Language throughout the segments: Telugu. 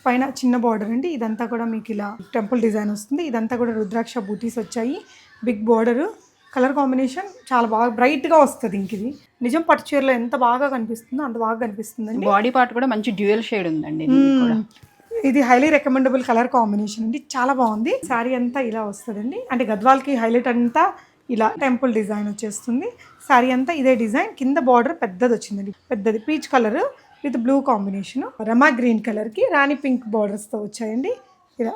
పైన చిన్న బార్డర్ అండి. ఇదంతా కూడా మీకు ఇలా టెంపుల్ డిజైన్ వస్తుంది. ఇదంతా కూడా రుద్రాక్ష బూటీస్ వచ్చాయి. బిగ్ బార్డర్, కలర్ కాంబినేషన్ చాలా బాగా బ్రైట్గా వస్తుంది. ఇంక ఇది నిజం పట్టు చీరలో ఎంత బాగా కనిపిస్తుందో అంత బాగా కనిపిస్తుందండి. బాడీ పార్ట్ కూడా మంచి డ్యూయల్ షేడ్ ఉందండి. ఇది హైలీ రికమెండబుల్ కలర్ కాంబినేషన్ అండి. చాలా బాగుంది. శారీ అంతా ఇలా వస్తుందండి. అంటే గద్వాల్కి హైలైట్ అంతా ఇలా టెంపుల్ డిజైన్ వచ్చేస్తుంది. శారీ అంతా ఇదే డిజైన్. కింద బార్డర్ పెద్దది వచ్చిందండి. పెద్దది peach colour with blue combination, Rama green కలర్కి రాణి పింక్ బార్డర్స్తో వచ్చాయండి. ఇలా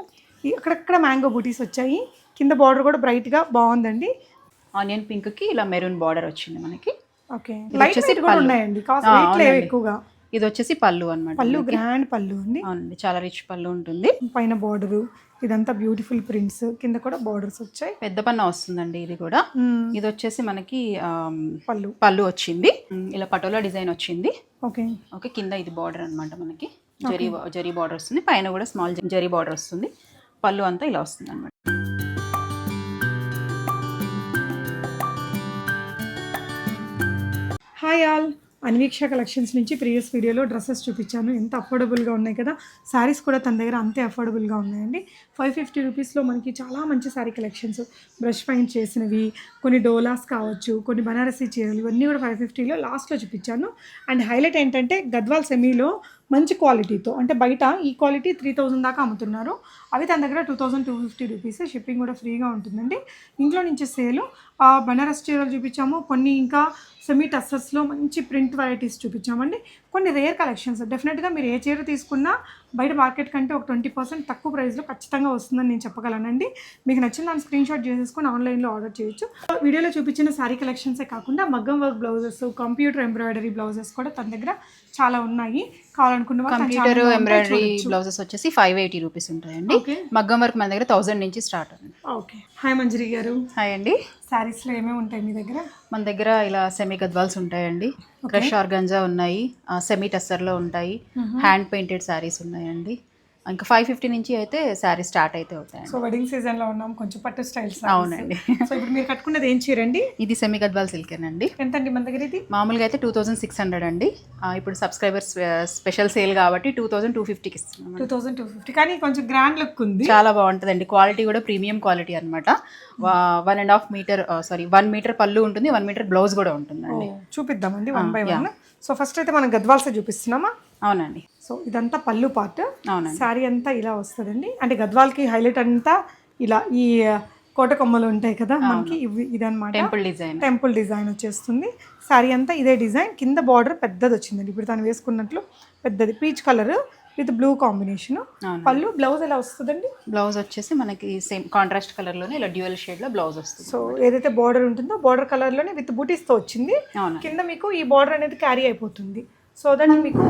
అక్కడక్కడ మ్యాంగో బూటీస్ వచ్చాయి. కింద బార్డర్ కూడా బ్రైట్గా బాగుందండి. ఆనియన్ పింక్కి ఇలా మెరూన్ బార్డర్ వచ్చింది మనకి. ఓకే, లైట్ వెయిట్ కూడా ఉన్నాయండి. కాస్ట్ వెయిట్ లేవు ఎక్కువగా. ఇది వచ్చేసి పళ్ళు అన్నమాట. పళ్ళు గ్రాండ్ పళ్ళు అండి. అవునండి, చాలా రిచ్ పళ్ళు ఉంటుంది. పైన బార్డరు ఇదంతా బ్యూటిఫుల్ ప్రింట్స్, కింద కూడా బార్డర్స్ వచ్చాయి. పెద్ద పన్న వస్తుందండి ఇది కూడా. ఇది వచ్చేసి మనకి పళ్ళు పళ్ళు వచ్చింది. ఇలా పటోలా డిజైన్ వచ్చింది. ఓకే ఓకే, కింద ఇది బార్డర్ అనమాట మనకి. జరీ బార్డర్ వస్తుంది. పైన కూడా స్మాల్ జరీ బార్డర్ వస్తుంది. పళ్ళు అంతా ఇలా వస్తుంది అనమాట. హాయ్ ఆల్, అన్వీక్ష కలెక్షన్స్ నుంచి ప్రీవియస్ వీడియోలో డ్రెస్సెస్ చూపించాను. ఎంత అఫోర్డబుల్గా ఉన్నాయి కదా. శారీస్ కూడా తన దగ్గర అంతే అఫోర్డబుల్గా ఉన్నాయండి. 550 రూపీస్లో మనకి చాలా మంచి శారీ కలెక్షన్స్, బ్రష్ పెయింట్ చేసినవి, కొన్ని డోలాస్ కావచ్చు, కొన్ని బనారసీ చీరలు, ఇవన్నీ కూడా 550లో లాస్ట్లో చూపించాను. అండ్ హైలైట్ ఏంటంటే గద్వాల్ సెమీలో మంచి క్వాలిటీతో, అంటే బయట ఈ క్వాలిటీ 3000 దాకా అమ్ముతున్నారు. అవి తన దగ్గర 2250 రూపీస్. షిప్పింగ్ కూడా ఫ్రీగా ఉంటుందండి. ఇంట్లో నుంచి సేలు బనారస్ చీరలు చూపించాము. కొన్ని ఇంకా సెమీ టస్సర్స్లో మంచి ప్రింట్ వెరైటీస్ చూపించామండి. కొన్ని రేర్ కలెక్షన్స్. డెఫినెట్గా మీరు ఏ చీర తీసుకున్నా బయట మార్కెట్ కంటే ఒక 20% తక్కువ ప్రైస్లో ఖచ్చితంగా వస్తుందని నేను చెప్పగలనండి. మీకు నచ్చిన దాన్ని స్క్రీన్ షాట్ చేసేసుకొని ఆన్లైన్లో ఆర్డర్ చేయొచ్చు. వీడియోలో చూపించిన శారీ కలెక్షన్సే కాకుండా మగ్గం work blouses, computer embroidery blouses కూడా తన దగ్గర చాలా ఉన్నాయి. కావాలనుకున్న కంప్యూటర్ ఎంబ్రాయిడరీ బ్లౌజెస్ వచ్చేసి 580 రూపీస్ ఉంటాయండి. మగ్గం వర్క్ మన దగ్గర 1000 నుంచి స్టార్ట్ అండి. ఓకే, హాయ్ మంజరి గారు. హాయ్ అండి. శారీస్లో ఏమేమి ఉంటాయి మీ దగ్గర? మన దగ్గర ఇలా సెమీ గద్వాల్స్ ఉంటాయండి, క్రష్ ఆర్గంజా ఉన్నాయి, సెమీ టస్సర్లో ఉంటాయి, హ్యాండ్ పెయింటెడ్ శారీస్ ఉన్నాయండి. ఇంకా 550 నుంచి అయితే శారీ స్టార్ట్ అయితే అవుతాయి. సో వెడ్డింగ్ సీజన్లో ఉన్నాం, కొంచెం పట్టు స్టైల్స్. అవునండి. సో ఇప్పుడు మీరు కట్టుకున్నది ఏం చీరండి? ఇది సెమీ గద్వాల్ సిల్కేనండి. ఎంత అండి మన దగ్గర? ఇది మామూలుగా అయితే 2600 అండి. ఇప్పుడు సబ్స్క్రైబర్స్ స్పెషల్ సేల్ కాబట్టి 2250కి ఇస్తున్నాం. 2250, కానీ కొంచెం గ్రాండ్ లుక్ ఉంది. చాలా బాగుంటుందండి. క్వాలిటీ కూడా ప్రీమియం క్వాలిటీ అనమాట. 1.5 మీటర్ 1 మీటర్ పళ్ళు ఉంటుంది, 1 మీటర్ బ్లౌజ్ కూడా ఉంటుందండి. చూపిద్దామండి 1 by 1. సో ఫస్ట్ అయితే మనం గద్వాల్సే చూపిస్తున్నామా? అవునండి. సో ఇదంతా పళ్ళు పార్ట్. అవునండి. శారీ అంతా ఇలా వస్తుందండి. అంటే గద్వాల్కి హైలైట్ అంతా ఇలా ఈ కోట కొమ్మలు ఉంటాయి కదా మనకి, ఇదన్నమాట టెంపుల్ డిజైన్ వచ్చేస్తుంది. శారీ అంతా ఇదే డిజైన్. కింద బార్డర్ పెద్దది వచ్చిందండి. ఇప్పుడు తను వేసుకున్నట్లు పెద్దది peach colour with blue combination. పళ్ళు, బ్లౌజ్ ఎలా వస్తుందండి? బ్లౌజ్ వచ్చేసి మనకి సేమ్ కాంట్రాస్ట్ కలర్ లోనే ఇలా డ్యూయల్ షేడ్ లో బ్లౌజ్ వస్తుంది. సో ఏదైతే బార్డర్ ఉంటుందో బార్డర్ కలర్ లోనే విత్ బూటీస్ తో వచ్చింది. కింద మీకు ఈ బార్డర్ అనేది క్యారీ అయిపోతుంది. సో దట్ మీకు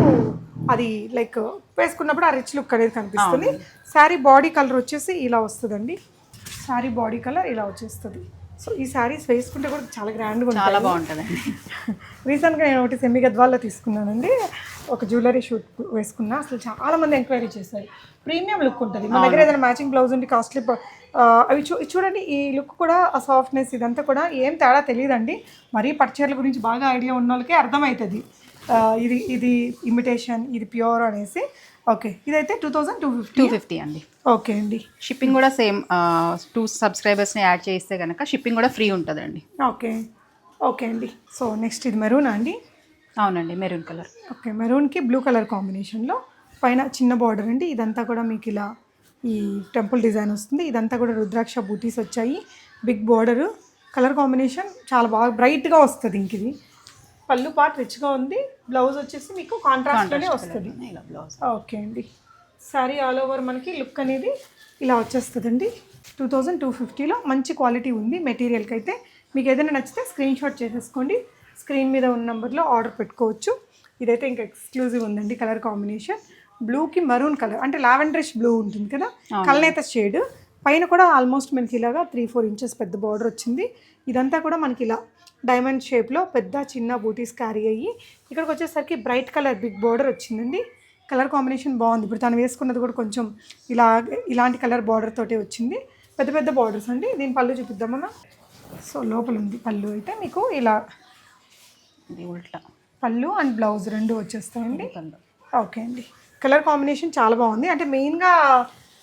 అది లైక్ వేసుకున్నప్పుడు ఆ రిచ్ లుక్ అనేది కనిపిస్తుంది. శారీ బాడీ కలర్ వచ్చేసి ఇలా వస్తుందండి. శారీ బాడీ కలర్ ఇలా వచ్చేస్తుంది. సో ఈ శారీస్ వేసుకుంటే కూడా చాలా గ్రాండ్గా ఉంటుంది, చాలా బాగుంటుందండి. రీసెంట్గా నేను ఒకటి సెమీ గద్వాల్లో తీసుకున్నానండి. ఒక జ్యువెలరీ షూట్ వేసుకున్నా. అసలు చాలా మంది ఎంక్వైరీ చేశారు. ప్రీమియం లుక్ ఉంటుంది. మన దగ్గర ఏదైనా మ్యాచింగ్ బ్లౌజ్ ఉండి కాస్ట్లీ అవి చూడండి. ఈ లుక్ కూడా, ఆ సాఫ్ట్నెస్, ఇదంతా కూడా ఏం తేడా తెలియదండి. మరీ పట్టుచీరల గురించి బాగా ఐడియా ఉన్న వాళ్ళకే అర్థమవుతుంది ఇది ఇమిటేషన్, ఇది ప్యూర్ అనేసి. ఓకే, ఇదైతే 2250 అండి. ఓకే అండి. షిప్పింగ్ కూడా సేమ్ 2 సబ్స్క్రైబర్స్ని యాడ్ చేస్తే కనుక షిప్పింగ్ కూడా ఫ్రీ ఉంటుందండి. ఓకే ఓకే అండి. సో నెక్స్ట్ ఇది మెరూనా అండి? అవునండి, మెరూన్ కలర్. ఓకే, మెరూన్కి బ్లూ కలర్ కాంబినేషన్లో పైన చిన్న బార్డర్ అండి. ఇదంతా కూడా మీకు ఇలా ఈ టెంపుల్ డిజైన్ వస్తుంది. ఇదంతా కూడా రుద్రాక్ష బూటీస్ వచ్చాయి. బిగ్ బార్డరు, కలర్ కాంబినేషన్ చాలా బాగా బ్రైట్గా వస్తుంది. ఇంక ఇది పళ్ళు పార్ట్ రిచ్గా ఉంది. బ్లౌజ్ వచ్చేసి మీకు కాంట్రాస్ట్లోనే వస్తుంది. ఓకే అండి. శారీ ఆల్ ఓవర్ మనకి లుక్ అనేది ఇలా వచ్చేస్తుందండి. 2250లో మంచి క్వాలిటీ ఉంది మెటీరియల్కి అయితే. మీకు ఏదైనా నచ్చితే స్క్రీన్ షాట్ చేసేసుకోండి. స్క్రీన్ మీద ఉన్న నెంబర్లో ఆర్డర్ పెట్టుకోవచ్చు. ఇదైతే ఇంకా ఎక్స్క్లూజివ్ ఉందండి. కలర్ కాంబినేషన్ బ్లూకి మరూన్ కలర్, అంటే లావెండరిష్ బ్లూ ఉంటుంది కదా, కలనేత షేడ్. పైన కూడా ఆల్మోస్ట్ మనకి ఇలాగా 3-4 ఇంచెస్ పెద్ద బార్డర్ వచ్చింది. ఇదంతా కూడా మనకి ఇలా డైమండ్ షేప్లో పెద్ద చిన్న బూటీస్ క్యారీ అయ్యి ఇక్కడికి వచ్చేసరికి బ్రైట్ కలర్ బిగ్ బార్డర్ వచ్చిందండి. కలర్ కాంబినేషన్ బాగుంది. ఇప్పుడు తను వేసుకున్నది కూడా కొంచెం ఇలాంటి కలర్ బార్డర్ తోటే వచ్చింది. పెద్ద పెద్ద బార్డర్స్ అండి. దీని పళ్ళు చూపిద్దామన్నా. సో లోపల ఉంది పళ్ళు. అయితే మీకు ఇలా ఉల్టా పళ్ళు అండ్ బ్లౌజ్ రెండు వచ్చేస్తాయండి. ఓకే అండి. కలర్ కాంబినేషన్ చాలా బాగుంది. అంటే మెయిన్గా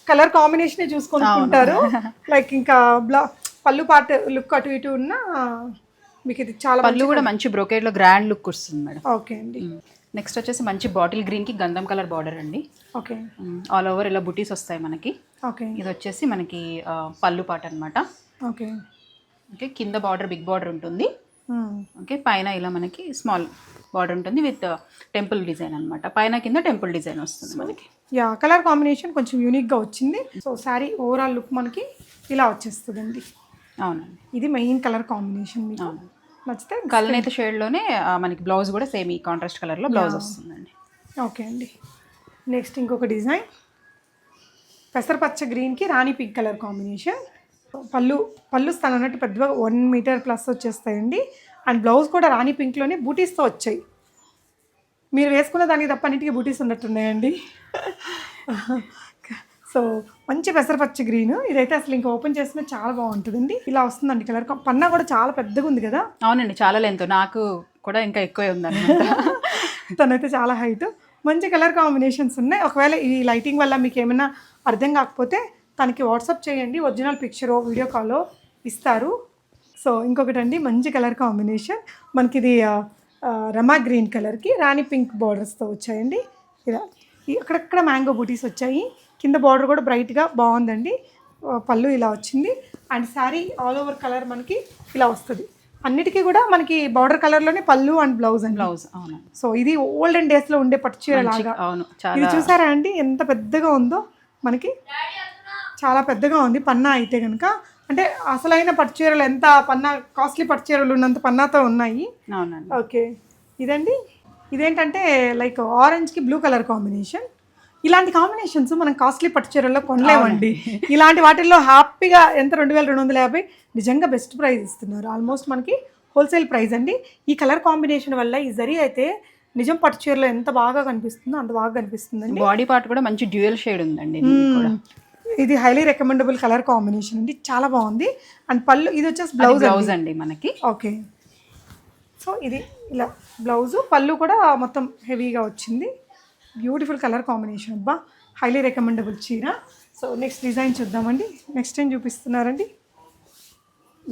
కలర్ కాంబినేషనే చూసుకుంటారు. లైక్ ఇంకా పళ్ళు పార్ట్ లుక్ అటు ఇటు ఉన్న మీకు ఇది చాలా పళ్ళు కూడా మంచి బ్రోకేడ్లో గ్రాండ్ లుక్ వస్తుంది మేడం. ఓకే అండి. నెక్స్ట్ వచ్చేసి మంచి బాటిల్ గ్రీన్కి గంధం కలర్ బార్డర్ అండి. ఓకే. ఆల్ ఓవర్ ఇలా బుటీస్ వస్తాయి మనకి. ఓకే. ఇది వచ్చేసి మనకి పళ్ళు పాట అనమాట. ఓకే. ఓకే, కింద బార్డర్ బిగ్ బార్డర్ ఉంటుంది. ఓకే, పైన ఇలా మనకి స్మాల్ బార్డర్ ఉంటుంది విత్ టెంపుల్ డిజైన్ అనమాట. పైన కింద టెంపుల్ డిజైన్ వస్తుంది మనకి. యా, కలర్ కాంబినేషన్ కొంచెం యూనిక్గా వచ్చింది. సో శారీ ఓవరాల్ లుక్ మనకి ఇలా వచ్చేస్తుందండి. అవునండి, ఇది మెయిన్ కలర్ కాంబినేషన్. మీకు నచ్చితే కలనేత షేడ్లోనే మనకి బ్లౌజ్ కూడా సేమ్ ఈ కాంట్రాస్ట్ కలర్లో బ్లౌజ్ వస్తుందండి. ఓకే అండి. నెక్స్ట్ ఇంకొక డిజైన్ పెసరపచ్చ గ్రీన్కి రాణి పింక్ కలర్ కాంబినేషన్. పళ్ళు స్థలం అన్నట్టు పెద్దగా 1 మీటర్ ప్లస్ వచ్చేస్తాయండి. అండ్ బ్లౌజ్ కూడా రాణి పింక్లోనే బూటీస్తో వచ్చాయి. మీరు వేసుకున్న దానికి తప్ప అన్నిటికీ బూటీస్ ఉన్నట్టున్నాయండి. సో మంచి పెసరపచ్చ గ్రీన్. ఇదైతే అసలు ఇంకా ఓపెన్ చేసినా చాలా బాగుంటుందండి. ఇలా వస్తుందండి కలర్. పన్నా కూడా చాలా పెద్దగా ఉంది కదా. అవునండి, చాలా లెంత్. నాకు కూడా ఇంకా ఎక్కువే ఉందన్నమాట. తనైతే చాలా హైట్. మంచి కలర్ కాంబినేషన్స్ ఉన్నాయి. ఒకవేళ ఈ లైటింగ్ వల్ల మీకు ఏమైనా అర్థం కాకపోతే తనకి వాట్సాప్ చేయండి, ఒరిజినల్ పిక్చరో వీడియో కాలో ఇస్తారు. సో ఇంకొకటి అండి, మంచి కలర్ కాంబినేషన్ మనకి ఇది రమా గ్రీన్ కలర్కి రాణి పింక్ బార్డర్స్తో వచ్చాయండి. ఇలా అక్కడక్కడ మ్యాంగో బూటీస్ వచ్చాయి. కింద బార్డర్ కూడా బ్రైట్గా బాగుందండి. పళ్ళు ఇలా వచ్చింది. And sari all over colour మనకి ఇలా వస్తుంది. అన్నిటికీ కూడా మనకి బార్డర్ కలర్లోనే పళ్ళు అండ్ బ్లౌజ్ అండ్ బ్లౌజ్. అవును. సో ఇది ఓల్డెన్ డేస్లో ఉండే పట్టు చీర లాగా. అవును, ఇది చూసారా అండి ఎంత పెద్దగా ఉందో. మనకి చాలా పెద్దగా ఉంది పన్నా అయితే కనుక. అంటే అసలైన పట్టు చీరలు ఎంత పన్నా కాస్ట్లీ పట్టు చీరలు ఉన్నంత పన్నాతో ఉన్నాయి. అవునండి. ఓకే. ఇదండి, ఇదేంటంటే లైక్ ఆరెంజ్కి బ్లూ కలర్ కాంబినేషన్. ఇలాంటి కాంబినేషన్స్ మనం కాస్ట్లీ పట్టు చీరల్లో కొనలేమండి. ఇలాంటి వాటిల్లో హ్యాపీగా ఎంత 2250 నిజంగా బెస్ట్ ప్రైస్ ఇస్తున్నారు. ఆల్మోస్ట్ మనకి హోల్సేల్ ప్రైస్ అండి. ఈ కలర్ కాంబినేషన్ వల్ల ఈ జరీ అయితే నిజం పట్టు చీరలో ఎంత బాగా కనిపిస్తుందో అంత బాగా కనిపిస్తుందండి. బాడీ పార్ట్ కూడా మంచి డ్యూయల్ షేడ్ ఉందండి. ఇది హైలీ రికమెండబుల్ కలర్ కాంబినేషన్ అండి, చాలా బాగుంది. అండ్ పళ్ళు ఇది వచ్చేసి బ్లౌజ్ అండి మనకి. ఓకే. సో ఇది ఇలా బ్లౌజు, పళ్ళు కూడా మొత్తం హెవీగా వచ్చింది. Beautiful colour combination. అబ్బా, హైలీ రికమెండబుల్ చీర. సో నెక్స్ట్ డిజైన్ చూద్దామండి. నెక్స్ట్ ఏం చూపిస్తున్నారండి?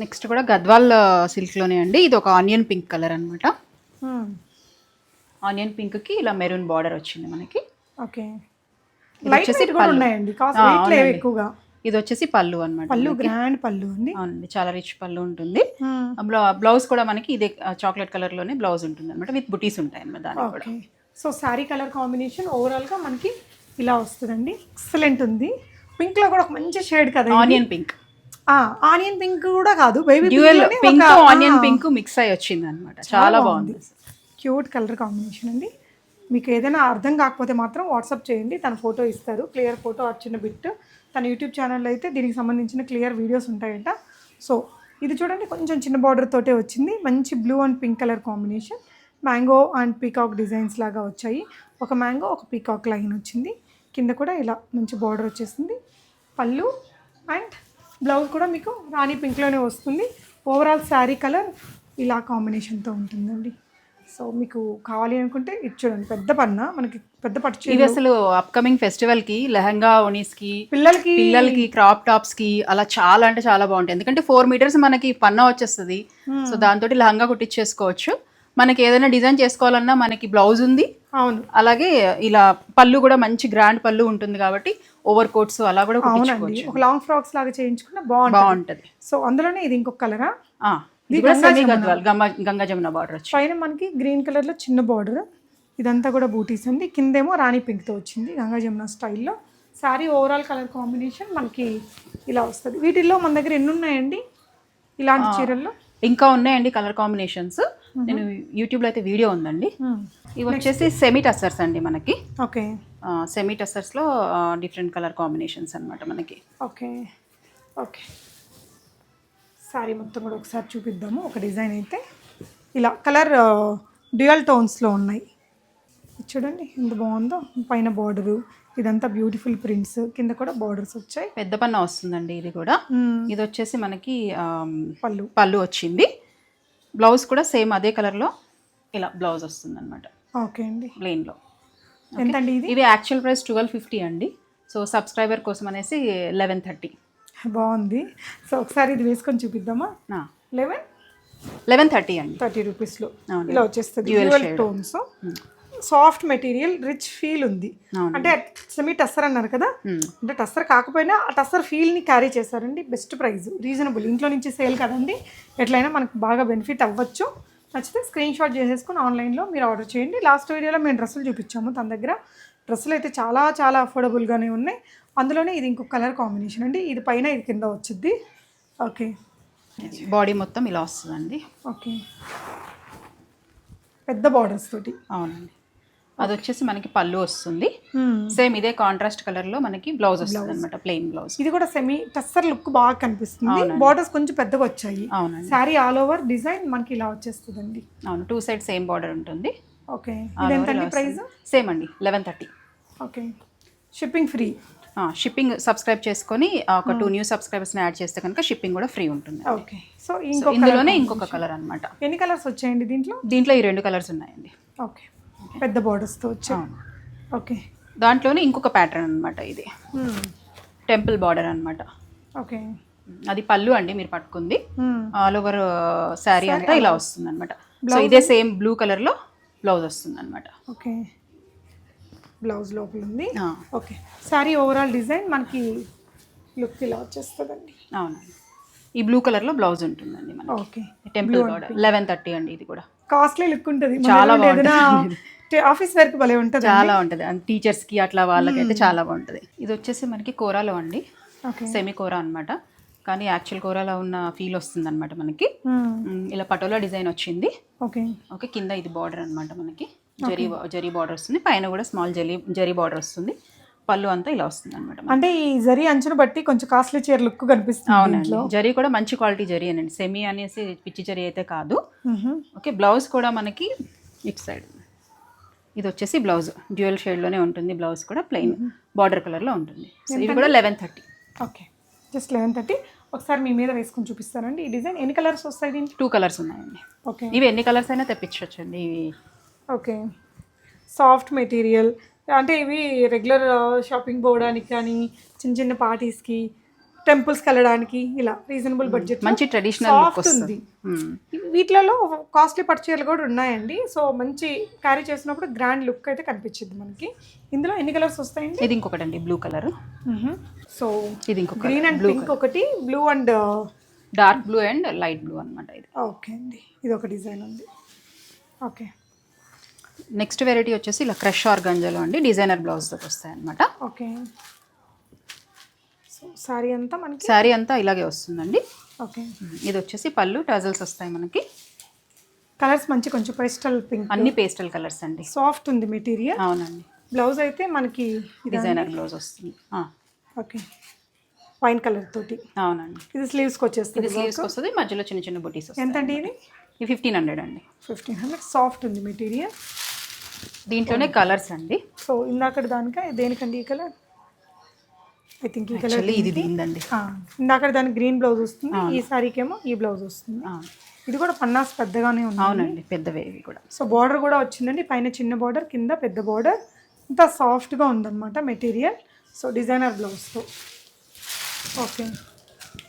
నెక్స్ట్ కూడా గద్వాల్ సిల్క్లోనే అండి. ఇది ఒక ఆనియన్ పింక్ కలర్ అనమాట. ఆనియన్ పింక్కి ఇలా మెరూన్ బార్డర్ వచ్చింది మనకి. ఓకే. లైట్ వెయిట్ కూడా ఉన్నాయండి, కాస్ట్ వెయిట్ లేవు ఎక్కువగా. ఇది వచ్చేసి పళ్ళు అన్నమాట. పళ్ళు గ్రాండ్ పళ్ళు అండి. అవునండి, చాలా రిచ్ పళ్ళు ఉంటుంది. బ్లౌజ్ కూడా మనకి ఇదే చాక్లెట్ కలర్ లోనే బ్లౌజ్ ఉంటుంది అనమాట, విత్ బుటీస్ ఉంటాయి అన్నమాట దానికి కూడా. So sari colour combination overall గా మనకి ఇలా వస్తుందండి. ఎక్సలెంట్ ఉంది. పింక్ లో కూడా ఒక మంచి షేడ్ కదా, ఆనియన్ పింక్. ఆనియన్ పింక్ కూడా కాదు, baby dual pink onion pink mix అయ్యి వచ్చింది అనమాట. చాలా బాగుంది. క్యూట్ కలర్ కాంబినేషన్ అండి. మీకు ఏదైనా అర్థం కాకపోతే మాత్రం వాట్సాప్ చేయండి, తన ఫోటో ఇస్తారు, క్లియర్ ఫోటో చిన్న బిట్. తన యూట్యూబ్ ఛానల్లో అయితే దీనికి సంబంధించిన క్లియర్ వీడియోస్ ఉంటాయంట. సో ఇది చూడండి, కొంచెం చిన్న బార్డర్ తోటే వచ్చింది. మంచి blue and pink colour combination. Mango and peacock designs లాగా వచ్చాయి. ఒక మ్యాంగో ఒక పీకాక్ లైన్ వచ్చింది. కింద కూడా ఇలా మంచి బార్డర్ వచ్చేసింది. పళ్ళు అండ్ బ్లౌజ్ కూడా మీకు రాణి పింక్లోనే వస్తుంది. ఓవరాల్ శారీ కలర్ ఇలా కాంబినేషన్తో ఉంటుందండి. సో మీకు కావాలి అనుకుంటే ఇది చూడండి, పెద్ద పన్న మనకి పెద్ద పట్టు. ఇది అసలు అప్కమింగ్ ఫెస్టివల్ కి లెహంగా ఓనీస్ కి పిల్లలకి క్రాప్ టాప్స్ కి అలా చాలా అంటే చాలా బాగుంటాయి. ఎందుకంటే 4 మీటర్స్ మనకి పన్నా వచ్చేస్తుంది. సో దాంతో లెహంగా కుట్టించేసుకోవచ్చు. మనకి ఏదైనా డిజైన్ చేసుకోవాలన్నా మనకి బ్లౌజ్ ఉంది. అవును, అలాగే ఇలా పళ్ళు కూడా మంచి గ్రాండ్ పళ్ళు ఉంటుంది కాబట్టి ఓవర్ కోట్స్ అలా కూడా కుట్టించుకోవచ్చు. ఒక లాంగ్ ఫ్రాక్స్ లాగా చేయించుకున్నా బాగుంటది. సో అందులోనే ఇది ఇంకొక కలరా, గంగా జమున బార్డర్ పైన మనకి గ్రీన్ కలర్ లో చిన్న బార్డర్. ఇదంతా కూడా బూటీస్ అండి. కిందేమో రాణి పింక్ తో వచ్చింది గంగా జమున స్టైల్లో. శారీ ఓవరాల్ కలర్ కాంబినేషన్ మనకి ఇలా వస్తుంది. వీటిల్లో మన దగ్గర ఎన్ని ఉన్నాయండి ఇలాంటి చీరల్లో? ఇంకా ఉన్నాయండి కలర్ కాంబినేషన్స్. నేను యూట్యూబ్లో అయితే వీడియో ఉందండి. ఇవి వచ్చేసి సెమీ టస్సర్స్ అండి మనకి. ఓకే. సెమీ టస్సర్స్లో డిఫరెంట్ కలర్ కాంబినేషన్స్ అనమాట మనకి. Okay okay. శారీ మొత్తం కూడా ఒకసారి చూపిద్దాము. ఒక డిజైన్ అయితే ఇలా కలర్ డ్యూయల్ టోన్స్లో ఉన్నాయి. చూడండి ఎంత బాగుందో. పైన బార్డరు ఇదంతా బ్యూటిఫుల్ ప్రింట్స్, కింద కూడా బార్డర్స్ వచ్చాయి. పెద్ద పన్న వస్తుందండి ఇది కూడా. ఇది వచ్చేసి మనకి పళ్ళు వచ్చింది. బ్లౌజ్ కూడా సేమ్ అదే కలర్లో ఇలా బ్లౌజ్ వస్తుంది అనమాట. ఓకే అండి. ప్లెయిన్లో. ఎంతండి ఇది? ఇవి యాక్చువల్ ప్రైస్ 1250 అండి. సో సబ్స్క్రైబర్ కోసం అనేసి 1130. బాగుంది. సో ఒకసారి ఇది వేసుకొని చూపిద్దామా? 1130 అండి. 30 రూపీస్లో అవును. ఇలా వచ్చేస్తుంది. Dual dual shade. Tones, soft material, rich feel ఉంది. అవును. అంటే సెమీ టస్సర్ అన్నారు కదా, అంటే టస్సర్ కాకపోయినా ఆ టస్సర్ ఫీల్ని క్యారీ చేశారండి. బెస్ట్ ప్రైస్, రీజనబుల్, ఇంట్లో నుంచి సేల్ కదండి, ఎట్లయినా మనకు బాగా బెనిఫిట్ అవ్వచ్చు. నచ్చితే స్క్రీన్ షాట్ చేసేసుకుని ఆన్లైన్లో మీరు ఆర్డర్ చేయండి. లాస్ట్ వీడియోలో మేము డ్రెస్సులు చూపించాము తన దగ్గర. డ్రెస్సులు అయితే చాలా చాలా అఫోర్డబుల్గానే ఉన్నాయి. అందులోనే ఇది ఇంకొక కలర్ కాంబినేషన్ అండి. ఇది పైన, ఇది కింద వచ్చింది. ఓకే, బాడీ మొత్తం ఇలా వస్తుందండి. ఓకే, పెద్ద బార్డర్స్ తోటి. అవునండి. అది వచ్చేసి మనకి పళ్ళు వస్తుంది. సేమ్ ఇదే కాంట్రాస్ట్ కలర్ లో మనకి బ్లౌజ్ వస్తుంది అనమాట, ప్లెయిన్ బ్లౌజ్. ఇది కూడా సెమీ టస్సర్ లుక్ బాగా కనిపిస్తుంది. బార్డర్స్ కొంచెం పెద్దగా వచ్చాయి. అవునండి. సారీ ఆల్ ఓవర్ డిజైన్ మనకి ఇలా వచ్చేస్తుందండి. అవును, 2 సైడ్ సేమ్ బార్డర్ ఉంటుంది. ఓకే, ఇది ఎంతండి ప్రైస్? సేమ్ అండి, 1130. Okay, shipping free. Shipping subscribe చేసుకొని ఒక 2 న్యూ సబ్స్క్రైబర్స్ని యాడ్ చేస్తే కనుక షిప్పింగ్ కూడా ఫ్రీ ఉంటుంది. ఓకే, సో ఇందులోనే ఇంకొక కలర్ అనమాట. ఎన్ని కలర్స్ వచ్చాయండి దీంట్లో? దీంట్లో ఈ 2 కలర్స్ ఉన్నాయండి. ఓకే, పెద్ద బార్డర్స్తో వచ్చాయి. ఓకే, దాంట్లోనే ఇంకొక ప్యాటర్న్ అనమాట. ఇది టెంపుల్ బార్డర్ అనమాట. ఓకే, అది పళ్ళు అండి మీరు పట్టుకుంది. ఆల్ ఓవర్ శారీ అంతా ఇలా వస్తుంది అనమాట. సో ఇదే సేమ్ బ్లూ కలర్ లో బ్లౌజ్ వస్తుంది అనమాట. ఓకే, బ్లౌజ్ లోపల ఉంది. ఓకే, శారీ ఓవరాల్ డిజైన్ మనకి లుక్ ఇలా వచ్చేస్తుందండి. అవునండి, ఈ బ్లూ కలర్ లో బ్లౌజ్ ఉంటుందండి మనకి. ఓకే, టెంపుల్ బార్డర్ 1130 అండి. ఇది కూడా కాస్ట్లీ లుక్ ఉంటుంది. చాలా బాగుంటుంది. ఆఫీస్ వర్క్ భలే ఉంటుంది. చాలా ఉంటుంది, టీచర్స్ కి అట్లా వాళ్ళకైతే చాలా బాగుంటుంది. ఇది వచ్చేసి మనకి కోరాలో అండి, సెమీ కోరా అనమాట. కానీ యాక్చువల్ కోరాలో ఉన్న ఫీల్ వస్తుంది అనమాట మనకి. ఇలా పటోలా డిజైన్ వచ్చింది. ఓకే, ఓకే, కింద ఇది బార్డర్ అనమాట మనకి, జరీ బార్డర్ వస్తుంది. పైన కూడా స్మాల్ జరీ బార్డర్ వస్తుంది. పళ్ళు అంతా ఇలా వస్తుంది అనమాట. అంటే ఈ జరీ అంచును బట్టి కొంచెం కాస్ట్లీ చీర లుక్ కనిపిస్తుంది. అవునండి, జరీ కూడా మంచి క్వాలిటీ జరీ అనండి, సెమీ అనేసి పిచ్చి జరీ అయితే కాదు. ఓకే, బ్లౌజ్ కూడా మనకి ఇటు సైడ్ ఇది వచ్చేసి బ్లౌజ్ డ్యూయల్ షేడ్లోనే ఉంటుంది. బ్లౌజ్ కూడా ప్లెయిన్ బార్డర్ కలర్లో ఉంటుంది. సో ఇవి కూడా 1130. Okay, just 1130. ఒకసారి మీ మీద వేసుకొని చూపిస్తారండి. ఈ డిజైన్ ఎన్ని కలర్స్ వస్తాయి దీనికి? 2 కలర్స్ ఉన్నాయండి. ఓకే, ఇవి ఎన్ని కలర్స్ అయినా తెప్పించవచ్చండి ఇవి. ఓకే, సాఫ్ట్ మెటీరియల్, అంటే ఇవి రెగ్యులర్ షాపింగ్ పోవడానికి కానీ, చిన్న చిన్న పార్టీస్కి, టెంపుల్స్కి వెళ్ళడానికి, ఇలా రీజనబుల్ బడ్జెట్ మంచి ట్రెడిషనల్ లుక్ వస్తుంది. వీటిలలో కాస్ట్లీ పట్టు చీరలు కూడా ఉన్నాయండి. సో మంచి క్యారీ చేసినప్పుడు గ్రాండ్ లుక్ అయితే కనిపించింది మనకి. ఇందులో ఎన్ని కలర్స్ వస్తాయండి? ఇది ఇంకొకటి అండి, బ్లూ కలర్. సో ఇది ఇంకొక గ్రీన్ అండ్ పింక్ ఒకటి, blue and dark blue and light blue అనమాట. ఇది ఓకే అండి, ఇది ఒక డిజైన్ ఉంది. ఓకే, నెక్స్ట్ వెరైటీ వచ్చేసి ఇలా క్రష్ ఆర్గాంజాలో అండి, డిజైనర్ బ్లౌజ్ తోటి వస్తాయి అనమాట. ఓకే, సో సారీ అంతా మనకి శారీ అంతా ఇలాగే వస్తుందండి. ఓకే, ఇది వచ్చేసి పళ్ళు టజల్స్ వస్తాయి మనకి. కలర్స్ మంచి కొంచెం పేస్టల్ పింక్, అన్ని పేస్టల్ కలర్స్ అండి. సాఫ్ట్ ఉంది మెటీరియల్. అవునండి, బ్లౌజ్ అయితే మనకి డిజైనర్ బ్లౌజ్ వస్తుంది. ఓకే, వైన్ కలర్ తోటి. అవునండి, ఇది స్లీవ్స్కి వచ్చేస్తుంది. ఇది స్లీవ్స్కి వస్తుంది, మధ్యలో చిన్న చిన్న బుటీస్ వస్తాయి. ఎంతండి ఇది? 1500 అండి. 1500. సాఫ్ట్ ఉంది మెటీరియల్. దీంట్లోనే కలర్స్ అండి. సో ఇందాక దానిక దేనికండి ఈ కలర్? ఐ థింక్ ఈ కలర్ ఇది దీందండి. ఇందాక దానికి గ్రీన్ బ్లౌజ్ వస్తుంది, ఈ సారీకి ఏమో ఈ బ్లౌజ్ వస్తుంది. ఇది కూడా పన్నాస్ పెద్దగానే ఉంది. అవునండి, పెద్దవే ఇవి కూడా. సో బార్డర్ కూడా వచ్చిందండి, పైన చిన్న బార్డర్, కింద పెద్ద బార్డర్, ఇంత సాఫ్ట్గా ఉందన్నమాట మెటీరియల్. సో డిజైనర్ బ్లౌజ్తో. ఓకే,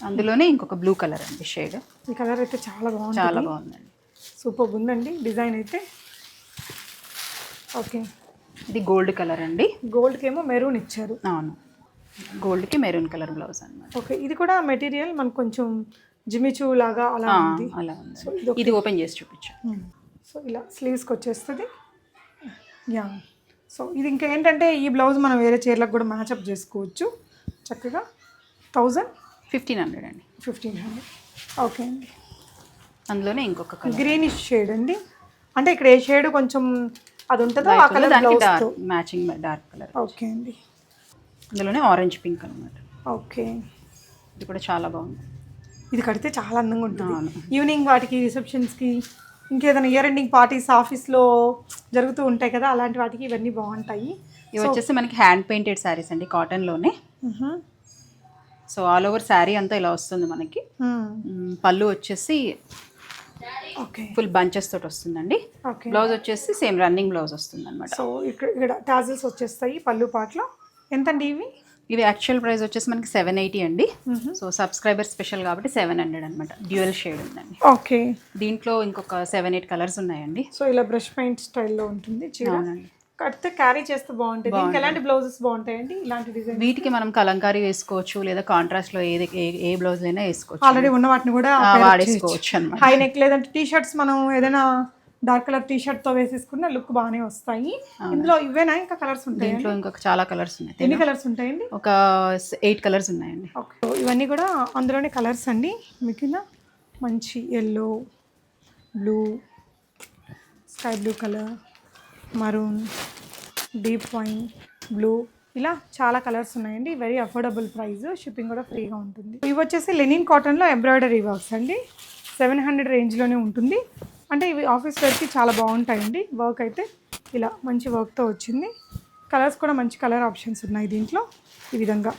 అందులోనే ఇంకొక బ్లూ కలర్ అండి షేడ్. ఈ కలర్ అయితే చాలా బాగుంది, చాలా బాగుందండి, సూపర్ ఉందండి డిజైన్ అయితే. ఓకే, ఇది గోల్డ్ కలర్ అండి. గోల్డ్కి ఏమో మెరూన్ ఇచ్చారు. అవును, గోల్డ్కి మెరూన్ కలర్ బ్లౌజ్ అనమాట. ఓకే, ఇది కూడా మెటీరియల్ మనకు కొంచెం జిమిచూ లాగా అలా ఉంది. అలా ఉంది. ఇది ఓపెన్ చేసి చూపించు. సో ఇలా స్లీవ్స్కి వచ్చేస్తుంది. యా, సో ఇది ఇంకా ఏంటంటే ఈ బ్లౌజ్ మనం వేరే చీరలకు కూడా మ్యాచప్ చేసుకోవచ్చు చక్కగా. 1500 అండి. 1500. ఓకే అండి, అందులోనే ఇంకొక కలర్ గ్రీనిష్ షేడ్ అండి. అంటే ఇక్కడ ఏ షేడ్ కొంచెం అది ఉంటుందో ఆ colour matching dark colour. Okay అండి, అందులోనే ఆరెంజ్ పింక్ అనమాట. ఓకే, ఇది కూడా చాలా బాగుంది. ఇది కడితే చాలా అందంగా ఉంటుంది. ఈవినింగ్ వాటికి, రిసెప్షన్స్కి, ఇంకేదైనా ఇయర్ ఎండింగ్ పార్టీస్ ఆఫీస్లో జరుగుతూ ఉంటాయి కదా, అలాంటి వాటికి ఇవన్నీ బాగుంటాయి. ఇవి వచ్చేసి మనకి హ్యాండ్ పెయింటెడ్ శారీస్ అండి, కాటన్లోనే. సో ఆల్ ఓవర్ శారీ అంతా ఇలా వస్తుంది మనకి. పళ్ళు వచ్చేసి ఓకే ఫుల్ బంచెస్ తోటి వస్తుందండి. ఓకే. బ్లౌజ్ వచ్చేసి సేమ్ రన్నింగ్ బ్లౌజ్ వస్తుంది అనమాట. సో ఇక్కడ టాజిల్స్ వచ్చేస్తాయి పళ్ళు పాటలో. ఎంతండి ఇవి? ఇవి యాక్చువల్ ప్రైస్ వచ్చేసి మనకి 780 అండి. సో సబ్స్క్రైబర్ స్పెషల్ కాబట్టి 700 అనమాట. డ్యూయల్ షేడ్ ఉందండి. ఓకే. దీంట్లో ఇంకొక 7-8 కలర్స్ ఉన్నాయండి. సో ఇలా బ్రష్ పెయింట్ స్టైల్లో ఉంటుంది చీర. అవునండి. కడితే క్యారీ చేస్తే బాగుంటుంది. దీనికి ఎలాంటి బ్లౌజెస్ బాగుంటాయండి ఇలాంటి డిజైన్? వీటికి మనం కలంకారీ వేసుకోవచ్చు, లేదా కాంట్రాస్ట్ లో ఏ బ్లౌజ్ అయినా వేసుకోవచ్చు. ఆల్రెడీ ఉన్న వాటిని కూడా వాడేసుకోవచ్చు అనమాట. హై నెక్ లేదంటే టీ షర్ట్స్ మనం ఏదైనా డార్క్ కలర్ టీ షర్ట్ తో వేసేసుకున్న లుక్ బాగానే వస్తాయి. ఇందులో ఇవేనా ఇంకా కలర్స్ ఉంటాయి? దీంట్లో ఇంకొక చాలా కలర్స్ ఉన్నాయి. ఎన్ని కలర్స్ ఉంటాయండి? ఒక 8 కలర్స్ ఉన్నాయండి. ఓకే. ఇవన్నీ కూడా అందులోనే కలర్స్ అండి. మీకు మంచి yellow, blue, sky blue colour, maroon, deep wine, blue, ఇలా చాలా కలర్స్ ఉన్నాయండి. వెరీ అఫోర్డబుల్ ప్రైస్, షిప్పింగ్ కూడా ఫ్రీగా ఉంటుంది. ఇవి వచ్చేసి లెనిన్ కాటన్లో ఎంబ్రాయిడరీ వర్క్స్ అండి. 700 రేంజ్లోనే ఉంటుంది. అంటే ఇవి ఆఫీస్ వేర్కి చాలా బాగుంటాయండి. వర్క్ అయితే ఇలా మంచి వర్క్తో వచ్చింది. కలర్స్ కూడా మంచి కలర్ ఆప్షన్స్ ఉన్నాయి దీంట్లో. ఈ విధంగా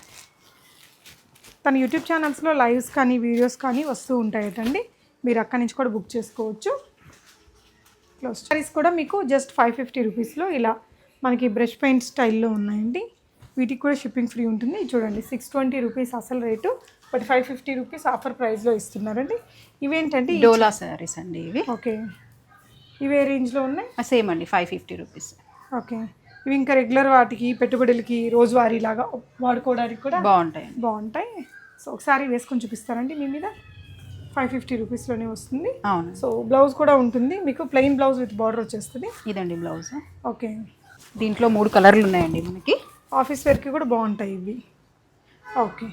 తన యూట్యూబ్ ఛానల్స్లో లైవ్స్ కానీ వీడియోస్ కానీ వస్తూ ఉంటాయటండి. మీరు అక్కడి నుంచి కూడా బుక్ చేసుకోవచ్చు. క్లోజ్ సారీస్ కూడా మీకు జస్ట్ 550 రూపీస్లో ఇలా మనకి బ్రష్ పెయింట్ స్టైల్లో ఉన్నాయండి. వీటికి కూడా షిప్పింగ్ ఫ్రీ ఉంటుంది. చూడండి 620 రూపీస్ అసలు రేటు, బట్ 550 రూపీస్ ఆఫర్ ప్రైస్లో ఇస్తున్నారండి. ఇవేంటండి? డోలా శారీస్ అండి ఇవి. ఓకే. ఇవే రేంజ్లో ఉన్నాయి? సేమ్ అండి, 550 రూపీస్. ఓకే. ఇవి ఇంకా రెగ్యులర్ వాటికి, పెట్టుబడులకి, రోజువారీ లాగా వాడుకోవడానికి కూడా బాగుంటాయి. సో ఒకసారి వేసుకొని చూపిస్తారండి మీ మీద. 550 రూపీస్లోనే వస్తుంది. అవును. సో బ్లౌజ్ కూడా ఉంటుంది మీకు, ప్లెయిన్ బ్లౌజ్ విత్ బార్డర్ వచ్చేస్తుంది. ఇదండి బ్లౌజ్. ఓకే. దీంట్లో 3 కలర్లు ఉన్నాయండి మనకి. ఆఫీస్ వేర్కి కూడా బాగుంటాయి ఇవి. ఓకే.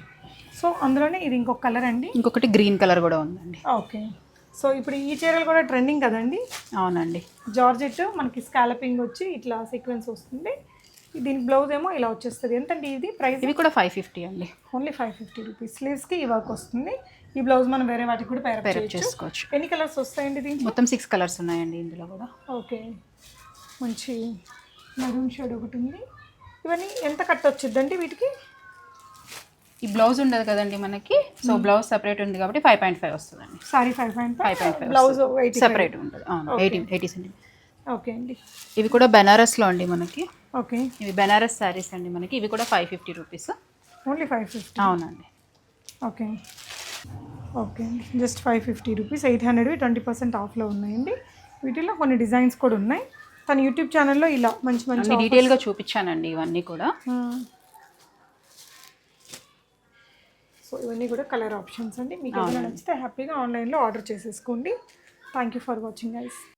సో అందులోనే ఇది ఇంకొక కలర్ అండి. ఇంకొకటి గ్రీన్ కలర్ కూడా ఉందండి. ఓకే. సో ఇప్పుడు ఈ చీరలు కూడా ట్రెండింగ్ కదండి. అవునండి. జార్జెట్ మనకి స్కాలపింగ్ వచ్చి ఇట్లా సీక్వెన్స్ వస్తుంది. దీని బ్లౌజ్ ఏమో ఇలా వచ్చేస్తుంది. ఎంతండి ఇది ప్రైస్? ఇవి కూడా 550 అండి. Only 550 rupees. స్లీవ్స్కి ఈ వర్క్ వస్తుంది. ఈ బ్లౌజ్ మనం వేరే వాటికి కూడా పేరప్ చేసుకోవచ్చు. ఎన్ని కలర్స్ వస్తాయండి దీంట్లో? మొత్తం 6 కలర్స్ ఉన్నాయండి ఇందులో కూడా. ఓకే. మంచి మెరూన్ షేడ్ ఒకటి ఉంది. ఇవన్నీ ఎంత కట్ వచ్చిందండి వీటికి? ఈ బ్లౌజ్ ఉండదు కదండి మనకి, సో బ్లౌజ్ సెపరేట్ ఉంది కాబట్టి 5.5 వస్తుందండి. సారీ 5.5, బ్లౌజ్ సెపరేట్ ఉంటుంది. అవును, 80 సెంటీమీటర్. ఓకే అండి. ఇవి కూడా బెనారస్లో అండి మనకి. ఓకే. ఇవి బెనారస్ శారీస్ అండి మనకి. ఇవి కూడా 550 రూపీస్. ఓన్లీ 550? అవునండి. ఓకే. ఓకే అండి. Just 550 rupees. 800 20% ఆఫ్లో ఉన్నాయండి. వీటిలో కొన్ని డిజైన్స్ కూడా ఉన్నాయి. తన యూట్యూబ్ ఛానల్లో ఇలా మంచి మంచి డీటెయిల్గా చూపించానండి ఇవన్నీ కూడా. సో ఇవన్నీ కూడా కలర్ ఆప్షన్స్ అండి. మీకు ఏమైనా నచ్చితే హ్యాపీగా ఆన్లైన్లో ఆర్డర్ చేసేసుకోండి. Thank you for watching guys.